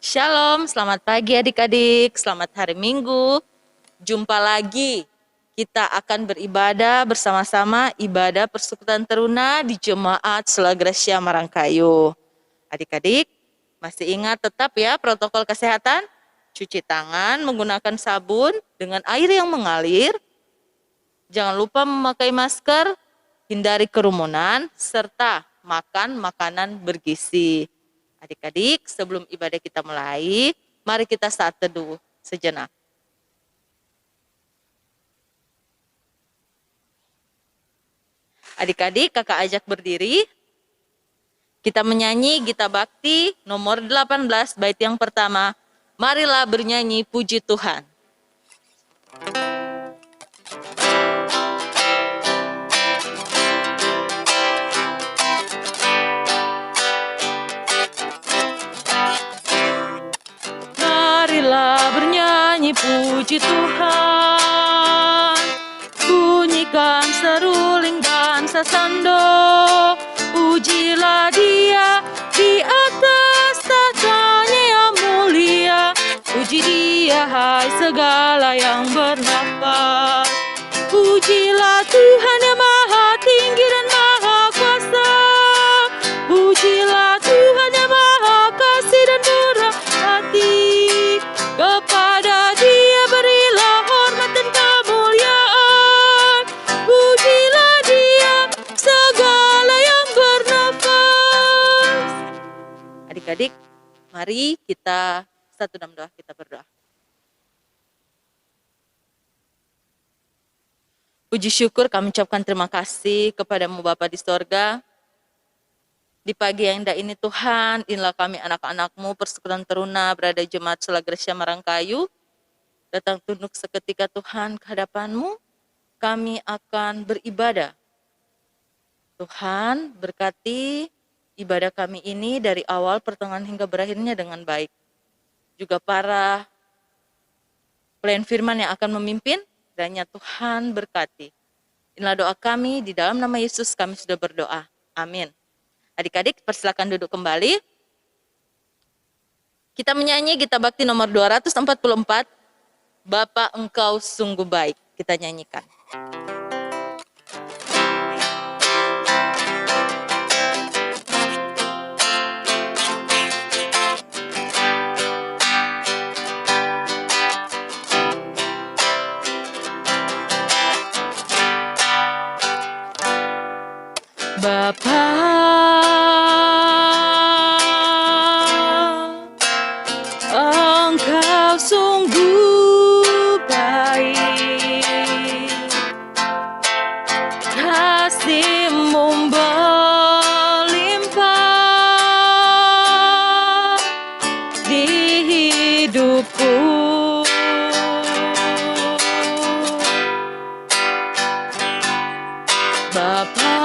Shalom, selamat pagi adik-adik, selamat hari Minggu. Jumpa lagi, kita akan beribadah bersama-sama ibadah persekutuan teruna di Jemaat Sela Gracia Marangkayu. Adik-adik, masih ingat tetap ya protokol kesehatan? Cuci tangan menggunakan sabun dengan air yang mengalir. Jangan lupa memakai masker, hindari kerumunan, serta makan makanan bergizi. Adik-adik, sebelum ibadah kita mulai, mari kita saat teduh sejenak. Adik-adik, kakak ajak berdiri. Kita menyanyi Gita Bakti nomor 18, bait yang pertama. Marilah bernyanyi puji Tuhan. Marilah bernyanyi puji Tuhan, bunyikan seruling dan sasando, pujilah Dia di atas tahtanya yang mulia, puji Dia hai segala yang bernafas, pujilah Tuhan yang maha tinggi dan maha kuasa, pujilah Tuhan yang maha kasih dan murah hati, kepada Dia berilah hormat dan kemuliaan, pujilah Dia segala yang bernafas. Adik-adik, mari kita satu dalam doa, kita berdoa. Puji syukur kami ucapkan terima kasih kepadamu Bapa di sorga. Di pagi yang indah ini Tuhan, inilah kami anak-anak-Mu persekutuan teruna berada di Jemaat Sela Gracia Marangkayu. Datang tunduk seketika Tuhan ke hadapan-Mu, kami akan beribadah. Tuhan berkati ibadah kami ini dari awal, pertengahan hingga berakhirnya dengan baik. Juga para pelayan firman yang akan memimpin, kiranya Tuhan berkati. Inilah doa kami, di dalam nama Yesus kami sudah berdoa. Amin. Adik-adik, persilakan duduk kembali. Kita menyanyi Gita Bakti nomor 244, Bapa Engkau sungguh baik. Kita nyanyikan. Bapa, Engkau sungguh baik, kasih-Mu berlimpah di hidupku. Bapa,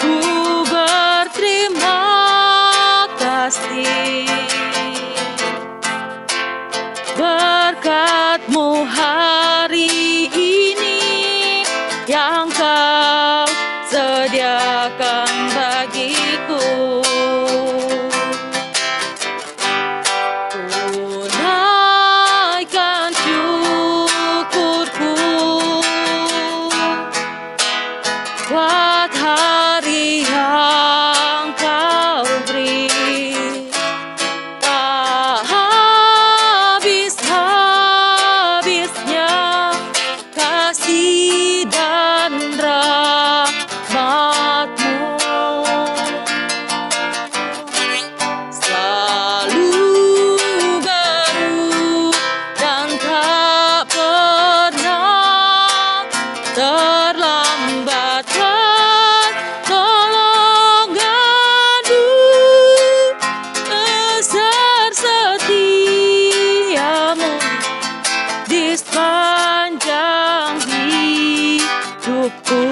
ku berterima kasih, berkat-Mu hari ini yang Kau sediakan bagiku. Tunaikan syukurku buat hari yang Kau beri. Tak habis-habisnya kasih dan rahmat-Mu, selalu baru dan tak pernah terlambat pertolongan-Mu, besar setia-Mu di sepanjang hidupku.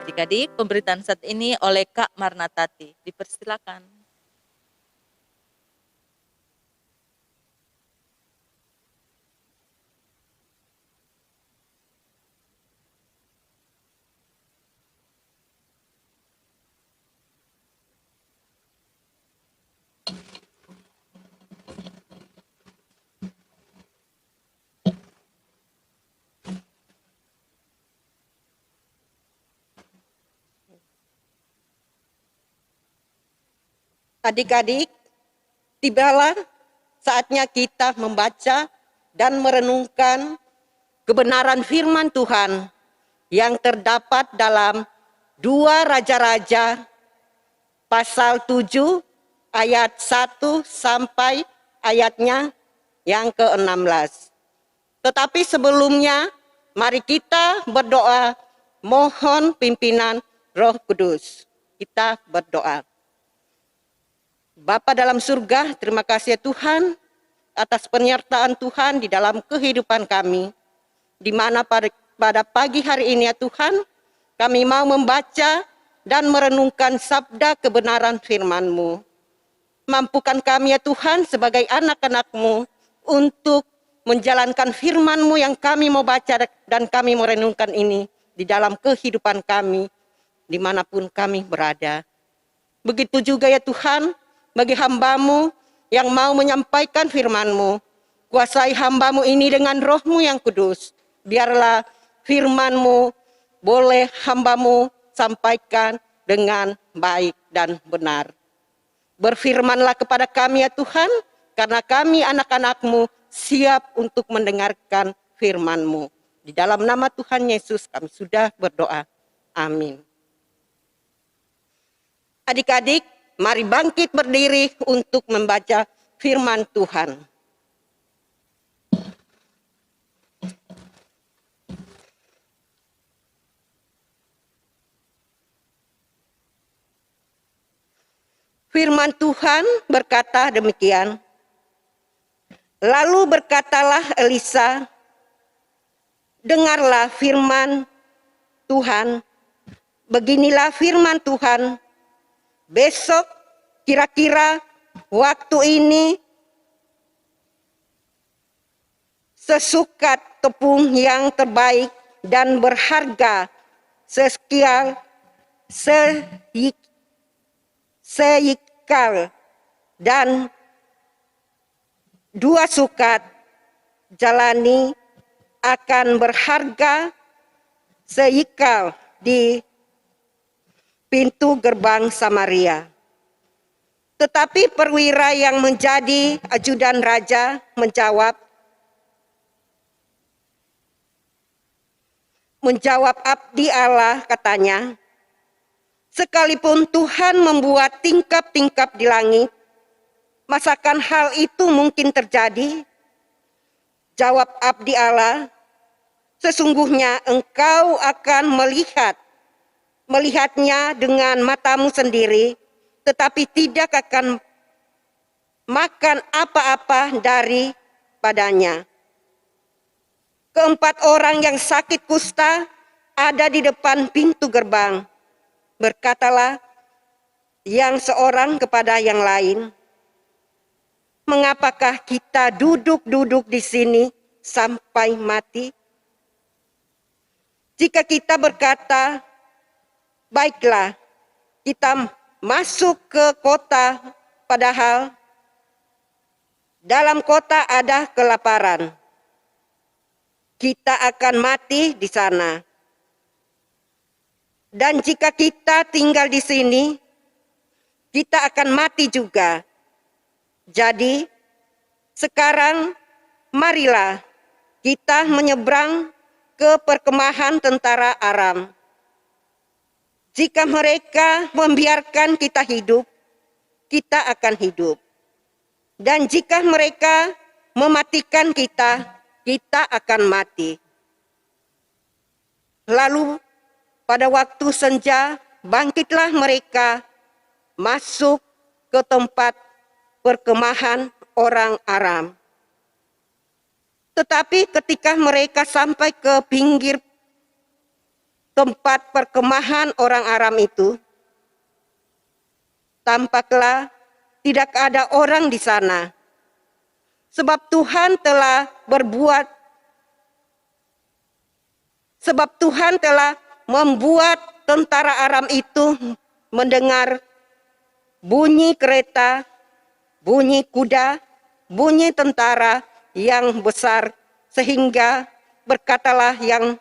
Adik-adik, pemberitaan saat ini oleh Kak Marnatati. Dipersilakan. Adik-adik, tibalah saatnya kita membaca dan merenungkan kebenaran firman Tuhan yang terdapat dalam 2 Raja-Raja pasal 7 ayat 1 sampai ayatnya yang ke-16. Tetapi sebelumnya, mari kita berdoa mohon pimpinan Roh Kudus. Kita berdoa. Bapa dalam surga, terima kasih ya Tuhan atas penyertaan Tuhan di dalam kehidupan kami. Di mana pada pagi hari ini ya Tuhan, kami mau membaca dan merenungkan sabda kebenaran firman-Mu. Mampukan kami ya Tuhan sebagai anak-anak-Mu untuk menjalankan firman-Mu yang kami mau baca dan kami mau renungkan ini di dalam kehidupan kami dimanapun kami berada. Begitu juga ya Tuhan, bagi hamba-Mu yang mau menyampaikan firman-Mu, kuasai hamba-Mu ini dengan Roh-Mu yang kudus. Biarlah firman-Mu boleh hamba-Mu sampaikan dengan baik dan benar. Berfirmanlah kepada kami ya Tuhan, karena kami anak-anak-Mu siap untuk mendengarkan firman-Mu. Di dalam nama Tuhan Yesus kami sudah berdoa. Amin. Adik-adik, mari bangkit berdiri untuk membaca firman Tuhan. Firman Tuhan berkata demikian. Lalu berkatalah Elisa, dengarlah firman Tuhan. Beginilah firman Tuhan. Besok kira-kira waktu ini sesukat tepung yang terbaik dan berharga seyikal dan 2 sukat jalani akan berharga seyikal di pintu gerbang Samaria. Tetapi perwira yang menjadi ajudan raja menjawab abdi Allah, katanya, sekalipun Tuhan membuat tingkap-tingkap di langit, masakan hal itu mungkin terjadi? Jawab abdi Allah, sesungguhnya engkau akan melihatnya dengan matamu sendiri, tetapi tidak akan makan apa-apa daripadanya. 4 orang yang sakit kusta ada di depan pintu gerbang. Berkatalah yang seorang kepada yang lain, mengapakah kita duduk-duduk di sini sampai mati? Jika kita berkata, baiklah, kita masuk ke kota, padahal dalam kota ada kelaparan. Kita akan mati di sana. Dan jika kita tinggal di sini, kita akan mati juga. Jadi, sekarang marilah kita menyeberang ke perkemahan tentara Aram. Jika mereka membiarkan kita hidup, kita akan hidup. Dan jika mereka mematikan kita, kita akan mati. Lalu pada waktu senja, bangkitlah mereka masuk ke tempat perkemahan orang Aram. Tetapi ketika mereka sampai ke pinggir tempat perkemahan orang Aram itu, tampaklah tidak ada orang di sana. Sebab Tuhan telah membuat tentara Aram itu mendengar bunyi kereta, bunyi kuda, bunyi tentara yang besar, sehingga berkatalah yang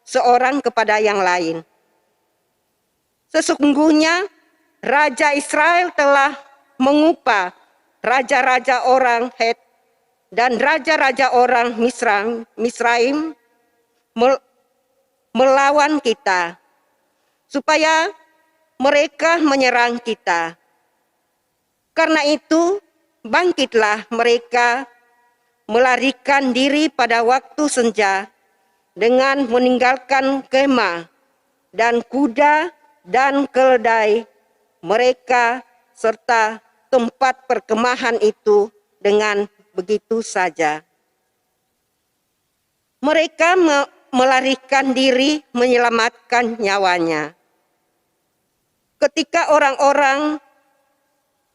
seorang kepada yang lain, sesungguhnya Raja Israel telah mengupah raja-raja orang Het dan raja-raja orang Misraim melawan kita, supaya mereka menyerang kita. Karena itu, bangkitlah mereka melarikan diri pada waktu senja dengan meninggalkan kemah dan kuda dan keledai mereka serta tempat perkemahan itu dengan begitu saja. Mereka melarikan diri menyelamatkan nyawanya. Ketika orang-orang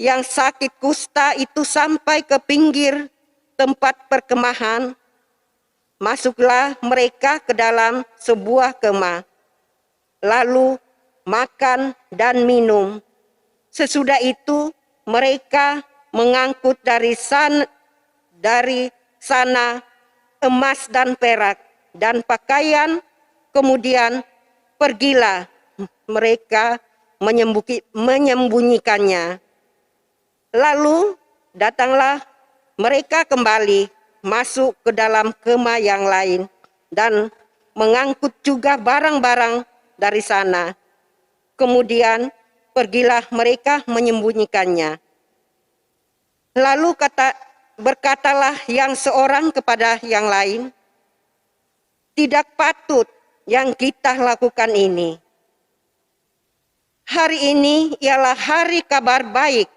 yang sakit kusta itu sampai ke pinggir tempat perkemahan, masuklah mereka ke dalam sebuah kemah, lalu makan dan minum. Sesudah itu mereka mengangkut dari sana emas dan perak dan pakaian, kemudian pergilah mereka menyembunyikannya. Lalu datanglah mereka kembali masuk ke dalam kemah yang lain dan mengangkut juga barang-barang dari sana. Kemudian pergilah mereka menyembunyikannya. Lalu berkatalah yang seorang kepada yang lain, tidak patut yang kita lakukan ini. Hari ini ialah hari kabar baik,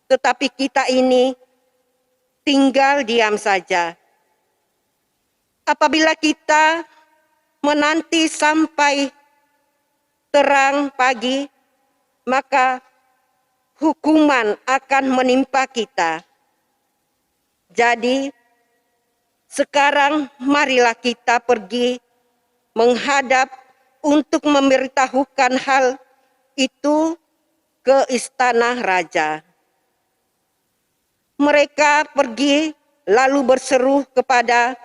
tetapi kita ini tinggal diam saja. Apabila kita menanti sampai terang pagi, maka hukuman akan menimpa kita. Jadi, sekarang marilah kita pergi menghadap untuk memberitahukan hal itu ke istana raja. Mereka pergi lalu berseru kepada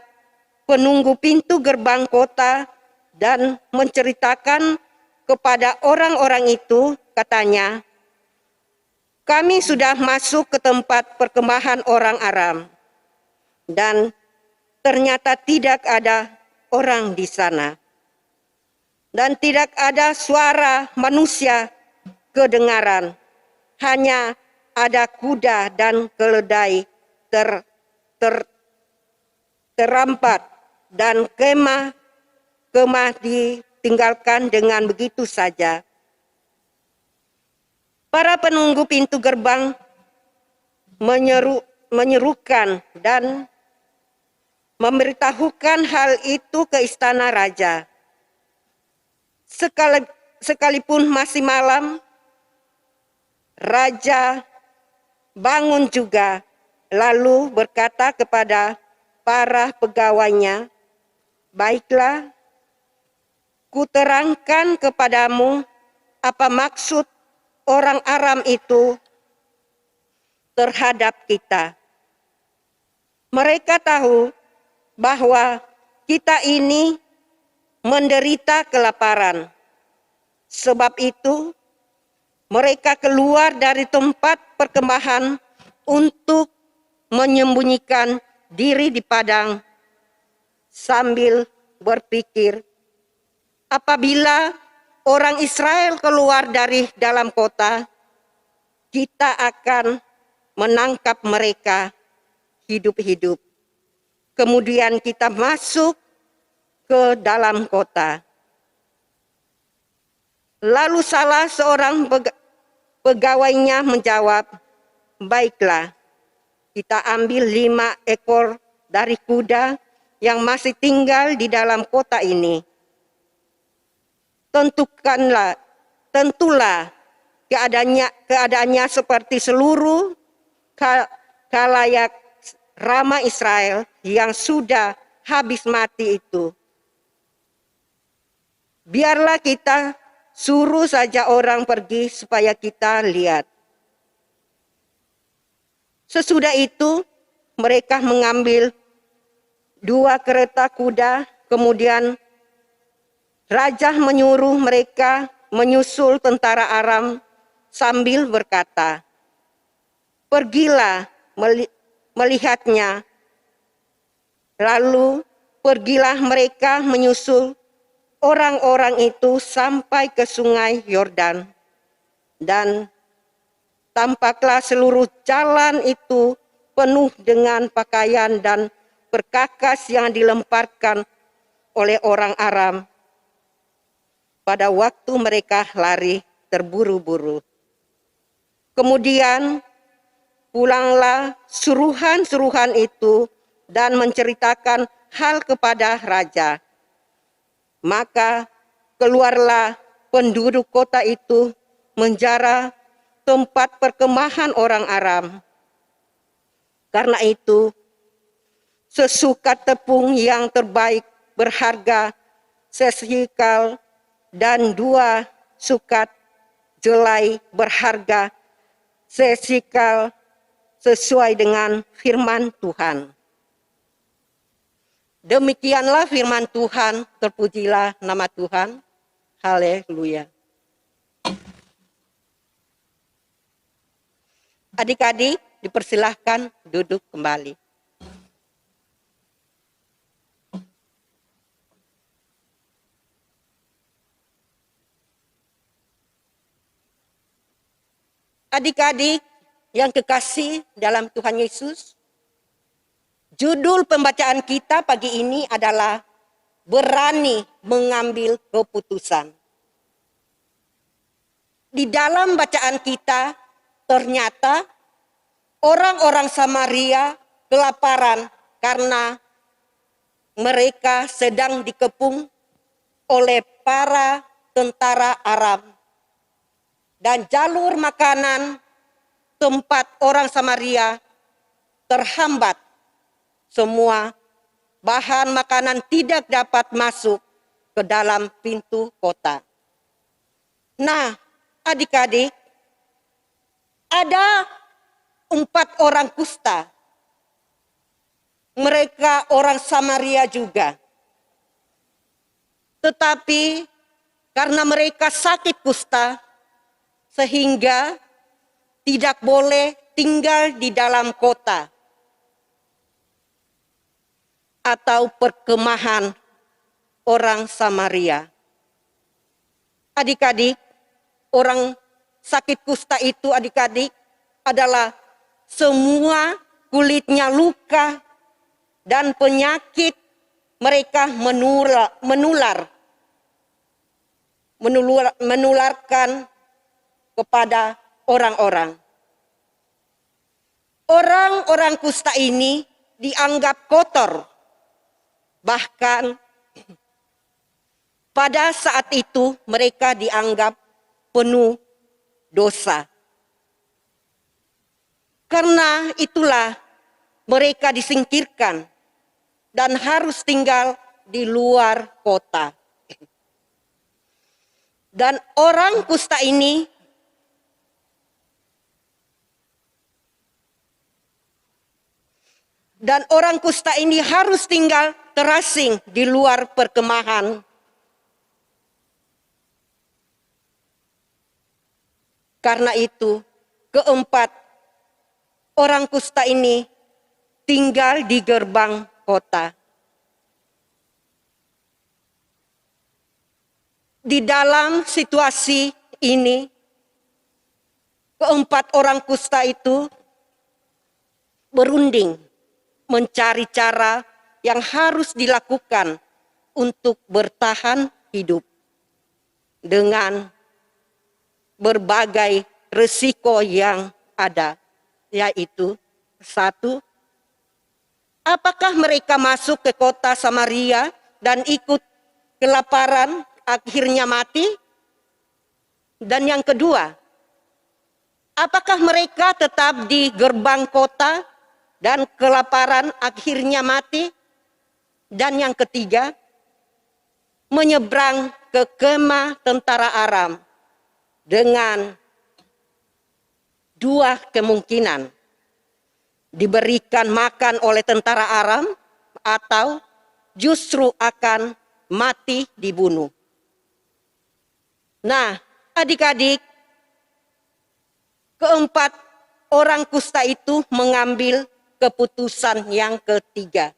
penunggu pintu gerbang kota dan menceritakan kepada orang-orang itu, katanya, kami sudah masuk ke tempat perkemahan orang Aram dan ternyata tidak ada orang di sana. Dan tidak ada suara manusia kedengaran. Hanya ada kuda dan keledai terampat dan kemah ditinggalkan dengan begitu saja. Para penunggu pintu gerbang menyerukan dan memberitahukan hal itu ke istana raja. Sekalipun masih malam, raja bangun juga, lalu berkata kepada para pegawainya, baiklah, kuterangkan kepadamu apa maksud orang Aram itu terhadap kita. Mereka tahu bahwa kita ini menderita kelaparan. Sebab itu, mereka keluar dari tempat perkemahan untuk menyembunyikan diri di padang sambil berpikir, apabila orang Israel keluar dari dalam kota, kita akan menangkap mereka hidup-hidup. Kemudian kita masuk ke dalam kota. Lalu salah seorang pegawainya menjawab, baiklah, kita ambil 5 ekor dari kuda yang masih tinggal di dalam kota ini. Tentulah keadaannya seperti seluruh khalayak ramai Israel yang sudah habis mati itu. Biarlah kita suruh saja orang pergi supaya kita lihat. Sesudah itu mereka mengambil 2 kereta kuda, kemudian raja menyuruh mereka menyusul tentara Aram sambil berkata, pergilah melihatnya. Lalu pergilah mereka menyusul orang-orang itu sampai ke sungai Yordan. Dan tampaklah seluruh jalan itu penuh dengan pakaian dan perkakas yang dilemparkan oleh orang Aram pada waktu mereka lari terburu-buru. Kemudian pulanglah suruhan-suruhan itu dan menceritakan hal kepada raja. Maka keluarlah penduduk kota itu menjara tempat perkemahan orang Aram. Karena itu, sesukat tepung yang terbaik berharga sesikal dan 2 sukat jelai berharga sesikal sesuai dengan firman Tuhan. Demikianlah firman Tuhan, terpujilah nama Tuhan. Haleluya. Adik-adik dipersilahkan duduk kembali. Adik-adik yang kekasih dalam Tuhan Yesus, judul pembacaan kita pagi ini adalah berani mengambil keputusan. Di dalam bacaan kita ternyata orang-orang Samaria kelaparan karena mereka sedang dikepung oleh para tentara Aram. Dan jalur makanan tempat orang Samaria terhambat. Semua bahan makanan tidak dapat masuk ke dalam pintu kota. Nah, adik-adik, ada 4 orang kusta. Mereka orang Samaria juga. Tetapi karena mereka sakit kusta, sehingga tidak boleh tinggal di dalam kota atau perkemahan orang Samaria. Adik-adik, orang sakit kusta itu adik-adik adalah semua kulitnya luka dan penyakit mereka menularkan kepada orang-orang. Orang-orang kusta ini dianggap kotor. Bahkan pada saat itu mereka dianggap penuh dosa. Karena itulah mereka disingkirkan dan harus tinggal di luar kota. Dan orang kusta ini harus tinggal terasing di luar perkemahan. Karena itu, keempat orang kusta ini tinggal di gerbang kota. Di dalam situasi ini, keempat orang kusta itu berunding mencari cara yang harus dilakukan untuk bertahan hidup dengan berbagai risiko yang ada, yaitu 1, apakah mereka masuk ke kota Samaria dan ikut kelaparan akhirnya mati? Dan yang kedua, apakah mereka tetap di gerbang kota dan kelaparan akhirnya mati? Dan yang ketiga, menyeberang ke kemah tentara Aram dengan 2 kemungkinan. Diberikan makan oleh tentara Aram atau justru akan mati dibunuh. Nah, adik-adik, keempat orang kusta itu mengambil keputusan yang ketiga.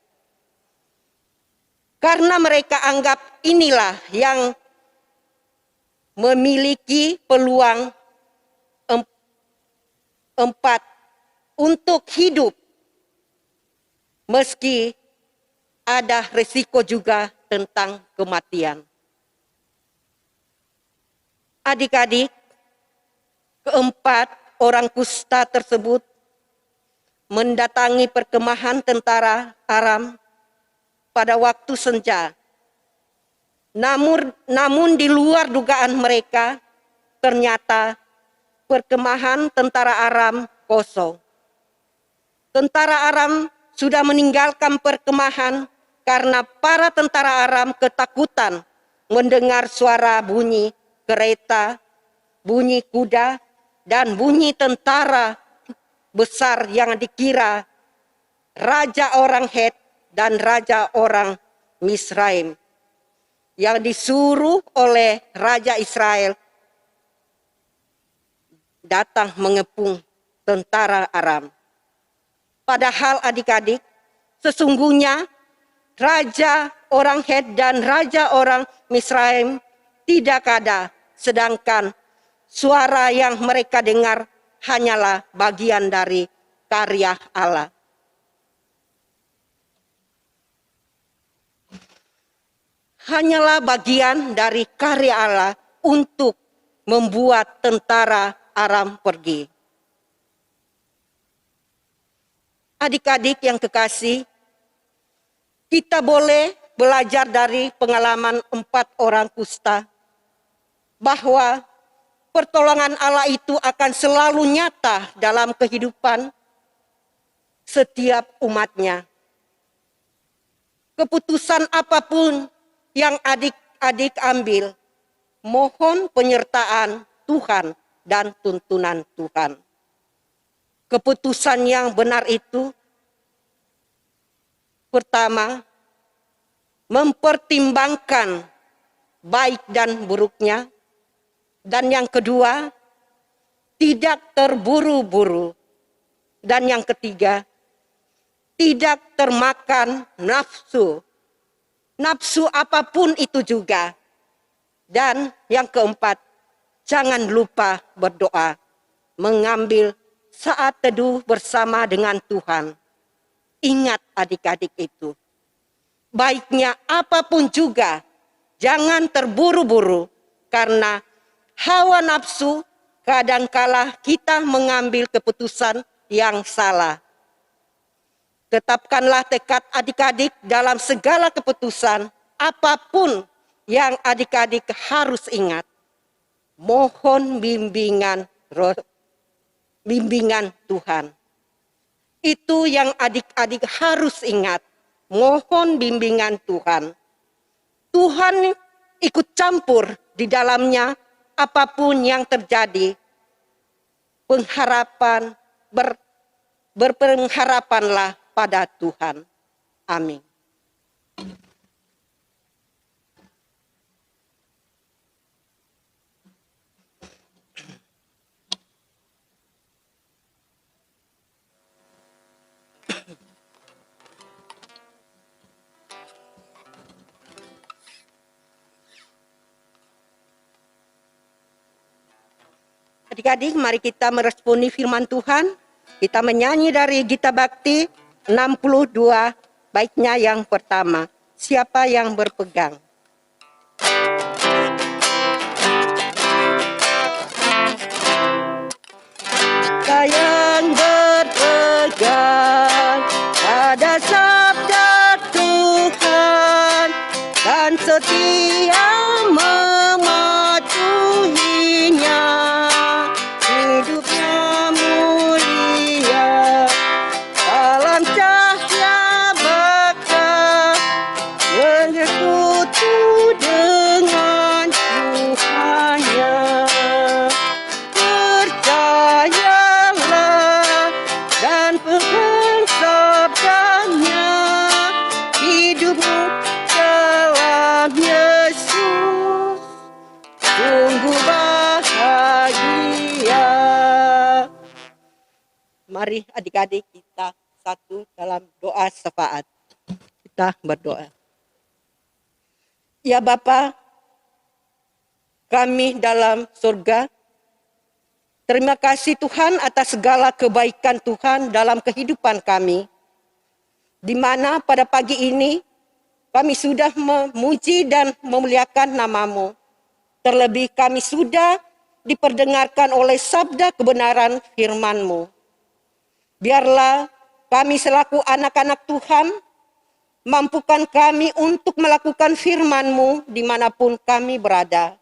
Karena mereka anggap inilah yang memiliki peluang empat untuk hidup, meski ada risiko juga tentang kematian. Adik-adik, keempat orang kusta tersebut mendatangi perkemahan tentara Aram pada waktu senja. Namun di luar dugaan mereka, ternyata perkemahan tentara Aram kosong. Tentara Aram sudah meninggalkan perkemahan karena para tentara Aram ketakutan mendengar suara bunyi kereta, bunyi kuda, dan bunyi tentara besar yang dikira raja orang Het dan raja orang Misraim yang disuruh oleh raja Israel datang mengepung tentara Aram. Padahal adik-adik, sesungguhnya raja orang Het dan raja orang Misraim tidak ada, sedangkan suara yang mereka dengar hanyalah bagian dari karya Allah. Hanyalah bagian dari karya Allah untuk membuat tentara Aram pergi. Adik-adik yang kekasih, kita boleh belajar dari pengalaman 4 orang kusta bahwa pertolongan Allah itu akan selalu nyata dalam kehidupan setiap umatnya. Keputusan apapun yang adik-adik ambil, mohon penyertaan Tuhan dan tuntunan Tuhan. Keputusan yang benar itu, pertama, mempertimbangkan baik dan buruknya. Dan yang kedua, tidak terburu-buru. Dan yang ketiga, tidak termakan nafsu. Nafsu apapun itu juga. Dan yang keempat, jangan lupa berdoa. Mengambil saat teduh bersama dengan Tuhan. Ingat adik-adik itu. Baiknya apapun juga, jangan terburu-buru. Karena hawa nafsu kadangkala kita mengambil keputusan yang salah. Tetapkanlah tekad adik-adik dalam segala keputusan, apapun yang adik-adik harus ingat. Mohon bimbingan Tuhan. Itu yang adik-adik harus ingat. Mohon bimbingan Tuhan. Tuhan ikut campur di dalamnya apapun yang terjadi. Berpengharapanlah pada Tuhan. Amin. Adik-adik, mari kita meresponi firman Tuhan. Kita menyanyi dari Gita Bakti 62, baiknya yang pertama. Siapa yang berpegang? Yang berpegang pada sabda Tuhan dan setia mematuhinya, hidupnya mulia dalam cahaya berkah, bersekutu dengan Tuhannya. Percayalah Mari adik-adik kita satu dalam doa syafaat. Kita berdoa. Ya Bapa, kami dalam surga, terima kasih Tuhan atas segala kebaikan Tuhan dalam kehidupan kami. Di mana pada pagi ini kami sudah memuji dan memuliakan nama-Mu. Terlebih kami sudah diperdengarkan oleh sabda kebenaran firman-Mu. Biarlah kami selaku anak-anak Tuhan, mampukan kami untuk melakukan firman-Mu dimanapun kami berada.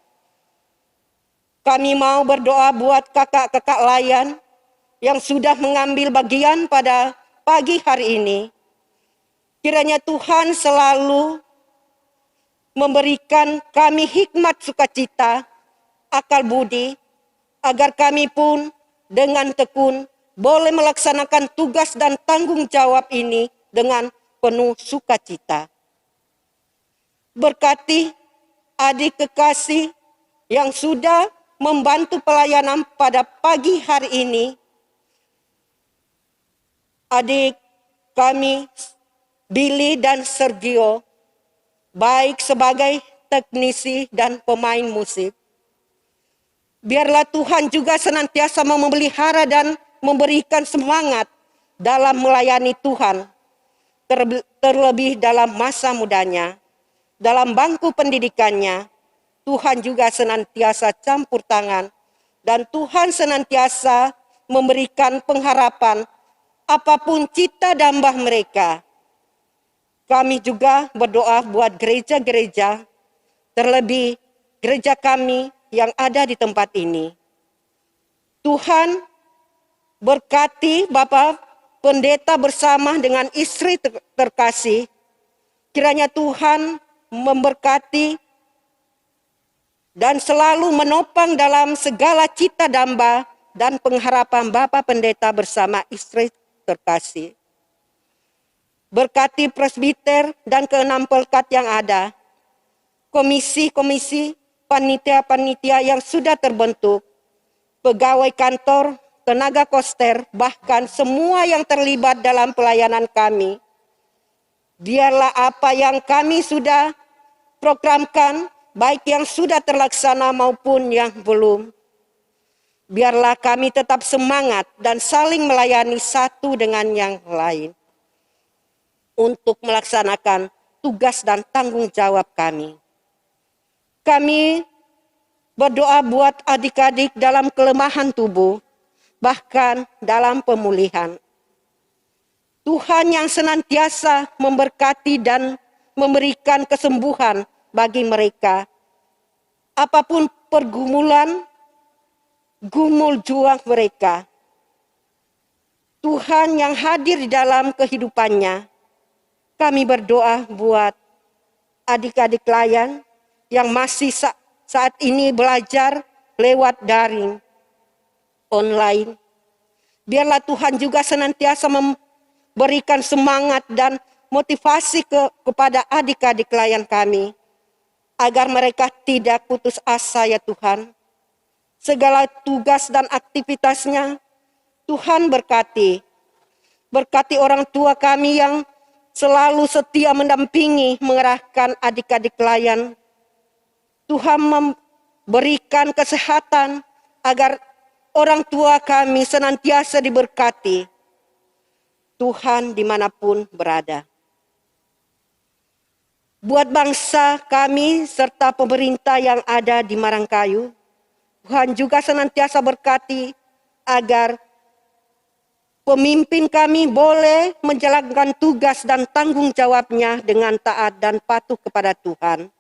Kami mau berdoa buat kakak-kakak layan yang sudah mengambil bagian pada pagi hari ini. Kiranya Tuhan selalu memberikan kami hikmat sukacita, akal budi, agar kami pun dengan tekun boleh melaksanakan tugas dan tanggung jawab ini dengan penuh sukacita. Berkati adik kekasih yang sudah membantu pelayanan pada pagi hari ini. Adik kami Billy dan Sergio, baik sebagai teknisi dan pemain musik. Biarlah Tuhan juga senantiasa memelihara dan memberikan semangat dalam melayani Tuhan, terlebih dalam masa mudanya, dalam bangku pendidikannya. Tuhan juga senantiasa campur tangan, dan Tuhan senantiasa memberikan pengharapan apapun cita dambah mereka. Kami juga berdoa buat gereja-gereja, terlebih gereja kami yang ada di tempat ini. Tuhan berkati Bapak Pendeta bersama dengan istri terkasih. Kiranya Tuhan memberkati dan selalu menopang dalam segala cita damba dan pengharapan Bapak Pendeta bersama istri terkasih. Berkati presbiter dan keenam pelkat yang ada, komisi-komisi, panitia-panitia yang sudah terbentuk, pegawai kantor, tenaga koster, bahkan semua yang terlibat dalam pelayanan kami. Biarlah apa yang kami sudah programkan, baik yang sudah terlaksana maupun yang belum. Biarlah kami tetap semangat dan saling melayani satu dengan yang lain untuk melaksanakan tugas dan tanggung jawab kami. Kami berdoa buat adik-adik dalam kelemahan tubuh, bahkan dalam pemulihan. Tuhan yang senantiasa memberkati dan memberikan kesembuhan bagi mereka. Apapun pergumulan, gumul juang mereka, Tuhan yang hadir di dalam kehidupannya. Kami berdoa buat adik-adik layan yang masih saat ini belajar lewat daring, online. Biarlah Tuhan juga senantiasa memberikan semangat dan motivasi kepada adik-adik layan kami, agar mereka tidak putus asa ya Tuhan. Segala tugas dan aktivitasnya Tuhan berkati. Berkati orang tua kami yang selalu setia mendampingi, mengerahkan adik-adik layan. Tuhan memberikan kesehatan agar orang tua kami senantiasa diberkati. Tuhan dimanapun berada. Buat bangsa kami serta pemerintah yang ada di Marangkayu, Tuhan juga senantiasa berkati agar pemimpin kami boleh menjalankan tugas dan tanggung jawabnya dengan taat dan patuh kepada Tuhan.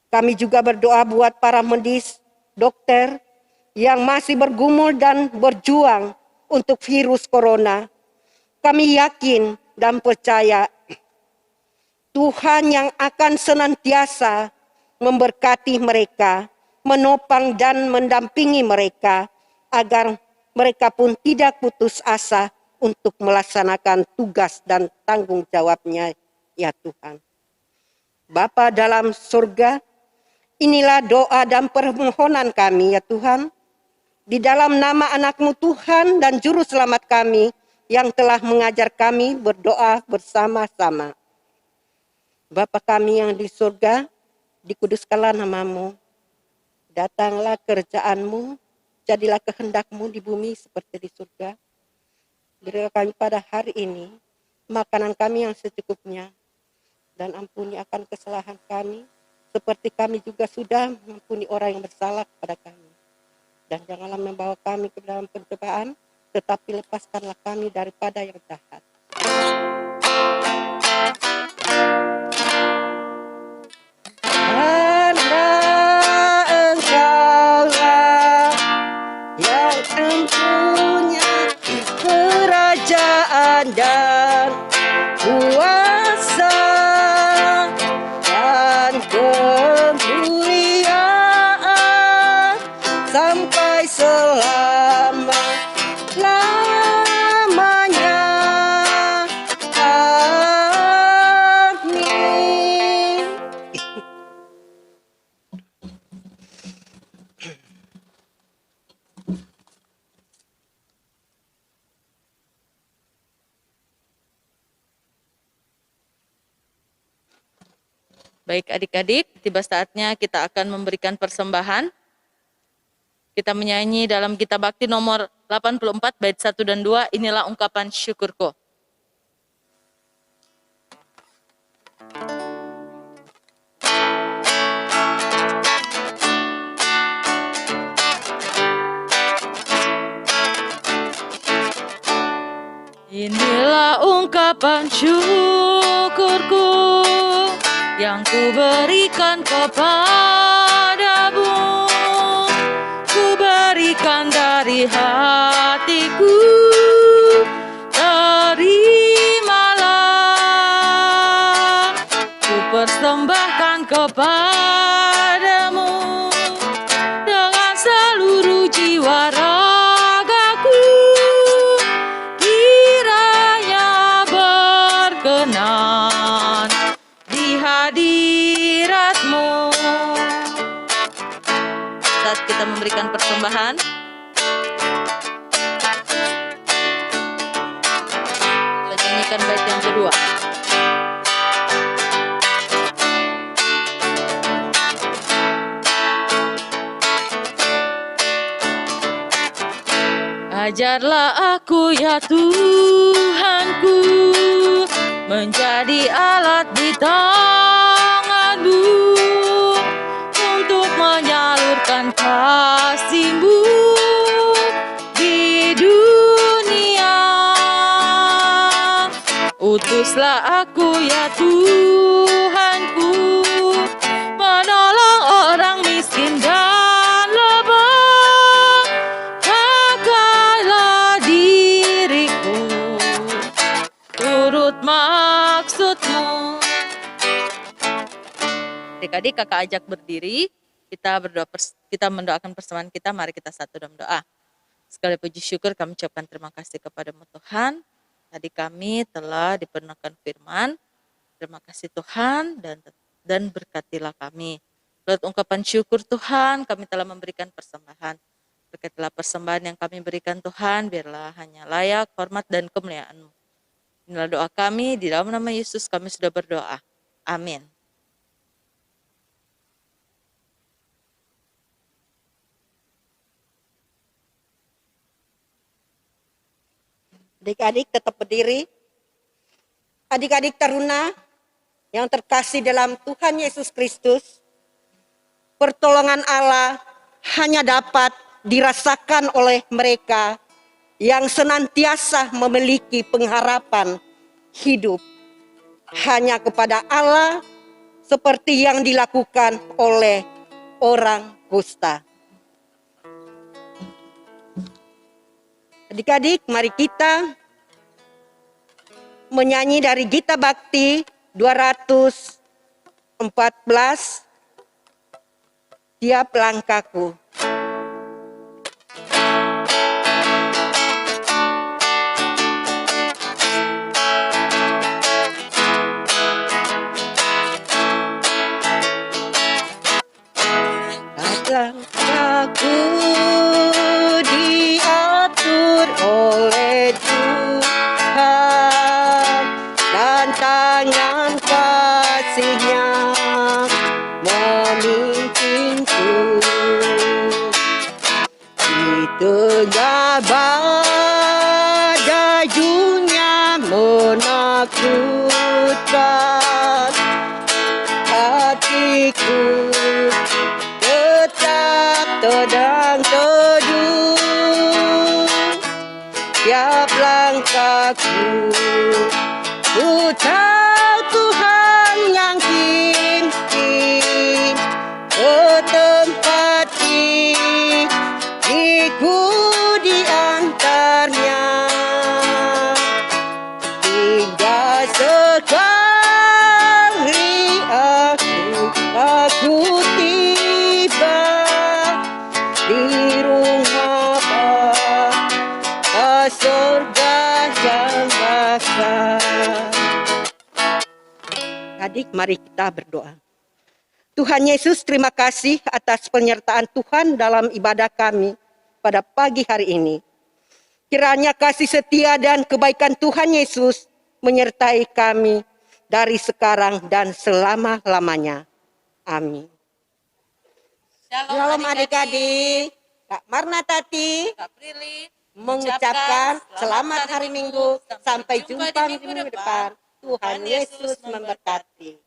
Kami juga berdoa buat para medis, dokter yang masih bergumul dan berjuang untuk virus corona. Kami yakin dan percaya Tuhan yang akan senantiasa memberkati mereka, menopang dan mendampingi mereka, agar mereka pun tidak putus asa untuk melaksanakan tugas dan tanggung jawabnya, ya Tuhan. Bapa dalam surga, inilah doa dan permohonan kami, ya Tuhan. Di dalam nama anak-Mu Tuhan dan Juru Selamat kami, yang telah mengajar kami berdoa bersama-sama. Bapa kami yang di surga, dikuduskanlah nama-Mu, datanglah kerajaan-Mu, jadilah kehendak-Mu di bumi seperti di surga. Berilah kami pada hari ini makanan kami yang secukupnya, dan ampuni akan kesalahan kami, seperti kami juga sudah mengampuni orang yang bersalah kepada kami. Dan janganlah membawa kami ke dalam pencobaan, tetapi lepaskanlah kami daripada yang jahat. Karena Engkaulah yang mempunyai kerajaan dan kuasa dan kemuliaan sampai selama-lamanya. Amin. Baik adik-adik, tiba saatnya kita akan memberikan persembahan. Kita menyanyi dalam Gita Bakti nomor 84 bait 1 dan 2, inilah ungkapan syukurku. Inilah ungkapan syukurku yang ku berikan kepadamu, ku berikan dari hatiku, terimalah, ku persembahkan kepadamu dengan seluruh jiwa ragaku, kiranya berkenan di hadiratmu. Saat kita memberikan persembahan, kita nyanyikan bait yang kedua. Ajarlah aku ya Tuhanku, menjadi alat di tangan-Mu untuk menyalurkan kasih-Mu di dunia. Utuslah aku ya Tuhanku, menolong orang miskin dan lemah, pakailah diriku turut maksud-Mu. Adik-adik, kakak ajak berdiri, kita berdoa, kita mendoakan persembahan kita. Mari kita satu dalam doa. Segala puji syukur kami ucapkan terima kasih kepada-Mu Tuhan. Tadi kami telah diperkenankan firman. Terima kasih Tuhan, dan berkatilah kami. Lewat ungkapan syukur Tuhan, kami telah memberikan persembahan. Berkatilah persembahan yang kami berikan Tuhan, biarlah hanya layak, hormat, dan kemuliaan-Mu. Inilah doa kami, di dalam nama Yesus kami sudah berdoa. Amin. Adik-adik tetap berdiri. Adik-adik taruna yang terkasih dalam Tuhan Yesus Kristus, pertolongan Allah hanya dapat dirasakan oleh mereka yang senantiasa memiliki pengharapan hidup hanya kepada Allah, seperti yang dilakukan oleh orang kusta. Adik-adik, mari kita menyanyi dari Gita Bakti 214, Tiap Langkahku. Langkahku setiap langkahku. Ku tahu Tuhan yang pimpin ke tempat diriku di antaranya. Hingga sekali aku tiba di rumah Bapa surga yang bakal. Adik, mari kita berdoa. Tuhan Yesus, terima kasih atas penyertaan Tuhan dalam ibadah kami pada pagi hari ini. Kiranya kasih setia dan kebaikan Tuhan Yesus menyertai kami dari sekarang dan selama-lamanya. Amin. Shalom adik-adik. Kak Marna Tati Kak Prilly mengucapkan selamat hari Minggu. Sampai jumpa minggu depan. Tuhan Yesus memberkati.